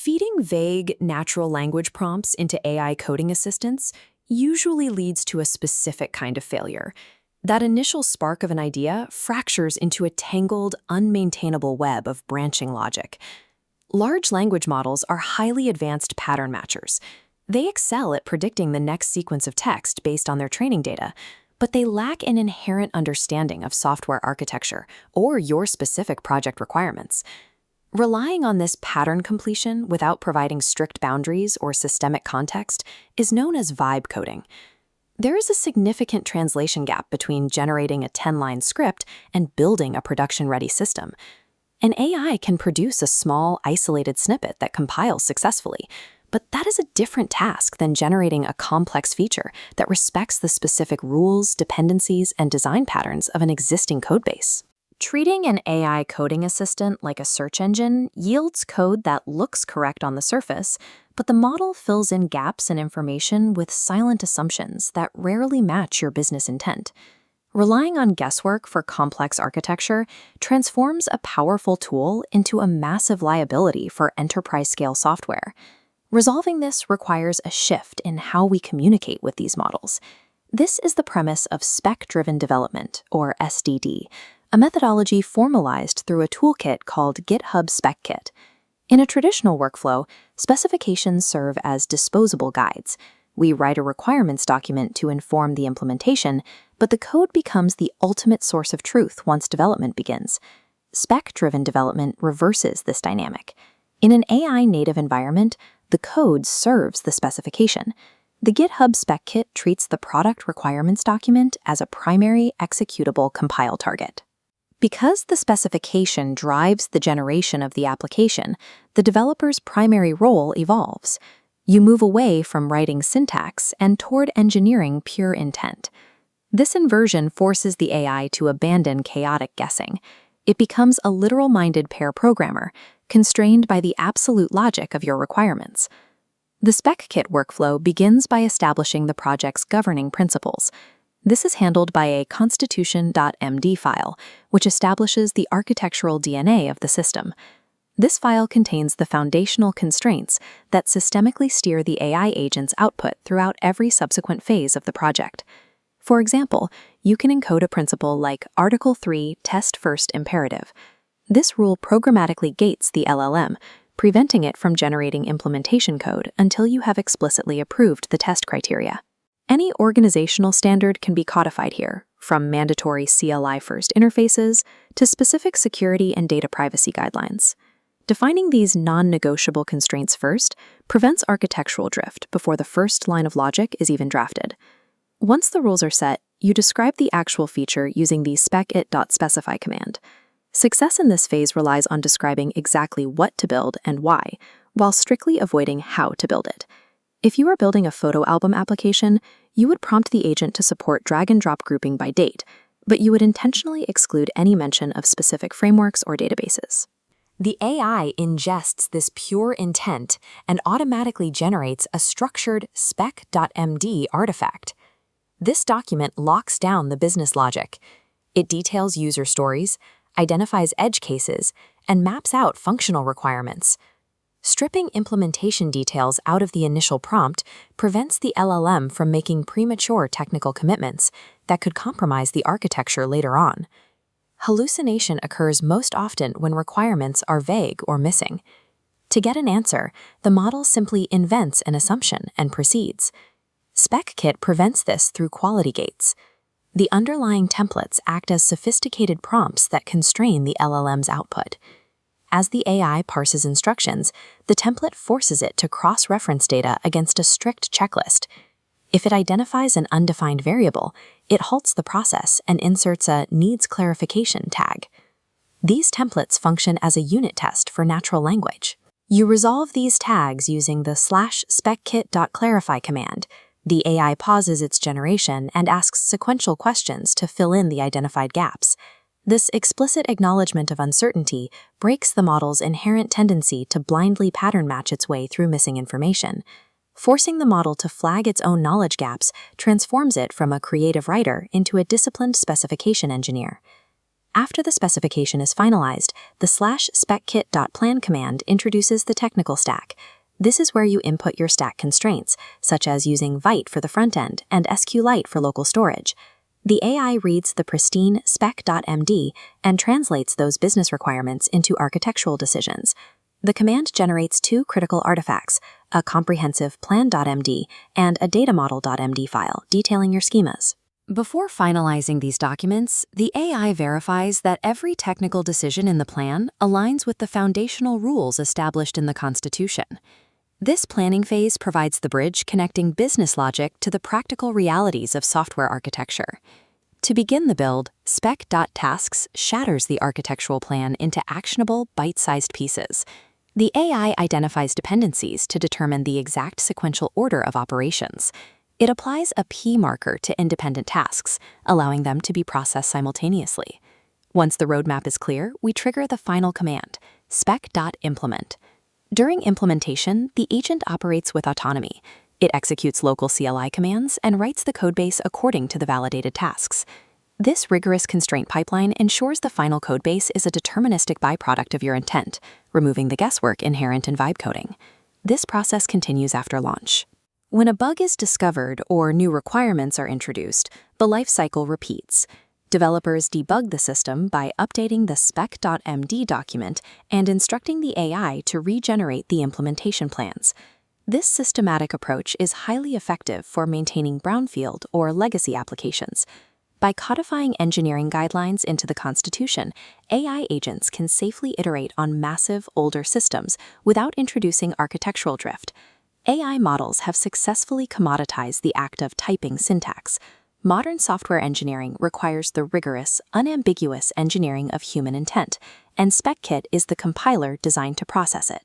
Feeding vague, natural language prompts into AI coding assistants usually leads to a specific kind of failure. That initial spark of an idea fractures into a tangled, unmaintainable web of branching logic. Large language models are highly advanced pattern matchers. They excel at predicting the next sequence of text based on their training data, but they lack an inherent understanding of software architecture or your specific project requirements. Relying on this pattern completion without providing strict boundaries or systemic context is known as vibe coding. There is a significant translation gap between generating a 10-line script and building a production-ready system. An AI can produce a small, isolated snippet that compiles successfully, but that is a different task than generating a complex feature that respects the specific rules, dependencies, and design patterns of an existing codebase. Treating an AI coding assistant like a search engine yields code that looks correct on the surface, but the model fills in gaps in information with silent assumptions that rarely match your business intent. Relying on guesswork for complex architecture transforms a powerful tool into a massive liability for enterprise-scale software. Resolving this requires a shift in how we communicate with these models. This is the premise of Spec Driven Development, or SDD, a methodology formalized through a toolkit called GitHub Spec-kit. In a traditional workflow, specifications serve as disposable guides. We write a requirements document to inform the implementation, but the code becomes the ultimate source of truth once development begins. Spec-driven development reverses this dynamic. In an AI-native environment, the code serves the specification. The GitHub Spec-kit treats the product requirements document as a primary executable compile target. Because the specification drives the generation of the application, the developer's primary role evolves. You move away from writing syntax and toward engineering pure intent. This inversion forces the AI to abandon chaotic guessing. It becomes a literal-minded pair programmer, constrained by the absolute logic of your requirements. The spec-kit workflow begins by establishing the project's governing principles. This is handled by a constitution.md file, which establishes the architectural DNA of the system. This file contains the foundational constraints that systemically steer the AI agent's output throughout every subsequent phase of the project. For example, you can encode a principle like Article 3 Test First Imperative. This rule programmatically gates the LLM, preventing it from generating implementation code until you have explicitly approved the test criteria. Any organizational standard can be codified here, from mandatory CLI first interfaces to specific security and data privacy guidelines. Defining these non-negotiable constraints first prevents architectural drift before the first line of logic is even drafted. Once the rules are set, you describe the actual feature using the spec-it.specify command. Success in this phase relies on describing exactly what to build and why, while strictly avoiding how to build it. If you are building a photo album application, you would prompt the agent to support drag-and-drop grouping by date, but you would intentionally exclude any mention of specific frameworks or databases. The AI ingests this pure intent and automatically generates a structured spec.md artifact. This document locks down the business logic. It details user stories, identifies edge cases, and maps out functional requirements. Stripping implementation details out of the initial prompt prevents the LLM from making premature technical commitments that could compromise the architecture later on. Hallucination occurs most often when requirements are vague or missing. To get an answer, the model simply invents an assumption and proceeds. Spec-kit prevents this through quality gates. The underlying templates act as sophisticated prompts that constrain the LLM's output. As the AI parses instructions, the template forces it to cross-reference data against a strict checklist. If it identifies an undefined variable, it halts the process and inserts a needs clarification tag. These templates function as a unit test for natural language. You resolve these tags using the /speckit.clarify command. The AI pauses its generation and asks sequential questions to fill in the identified gaps. This explicit acknowledgement of uncertainty breaks the model's inherent tendency to blindly pattern match its way through missing information. Forcing the model to flag its own knowledge gaps transforms it from a creative writer into a disciplined specification engineer. After the specification is finalized, the /spec-kit.plan command introduces the technical stack. This is where you input your stack constraints, such as using Vite for the front end and SQLite for local storage. The AI reads the pristine spec.md and translates those business requirements into architectural decisions. The command generates two critical artifacts, a comprehensive plan.md and a datamodel.md file detailing your schemas. Before finalizing these documents, the AI verifies that every technical decision in the plan aligns with the foundational rules established in the Constitution. This planning phase provides the bridge connecting business logic to the practical realities of software architecture. To begin the build, spec.tasks shatters the architectural plan into actionable, bite-sized pieces. The AI identifies dependencies to determine the exact sequential order of operations. It applies a P marker to independent tasks, allowing them to be processed simultaneously. Once the roadmap is clear, we trigger the final command, spec.implement. During implementation, the agent operates with autonomy. It executes local CLI commands and writes the codebase according to the validated tasks. This rigorous constraint pipeline ensures the final codebase is a deterministic byproduct of your intent, removing the guesswork inherent in vibe coding. This process continues after launch. When a bug is discovered or new requirements are introduced, the life cycle repeats. Developers debug the system by updating the spec.md document and instructing the AI to regenerate the implementation plans. This systematic approach is highly effective for maintaining brownfield or legacy applications. By codifying engineering guidelines into the Constitution, AI agents can safely iterate on massive, older systems without introducing architectural drift. AI models have successfully commoditized the act of typing syntax. Modern software engineering requires the rigorous, unambiguous engineering of human intent, and spec-kit is the compiler designed to process it.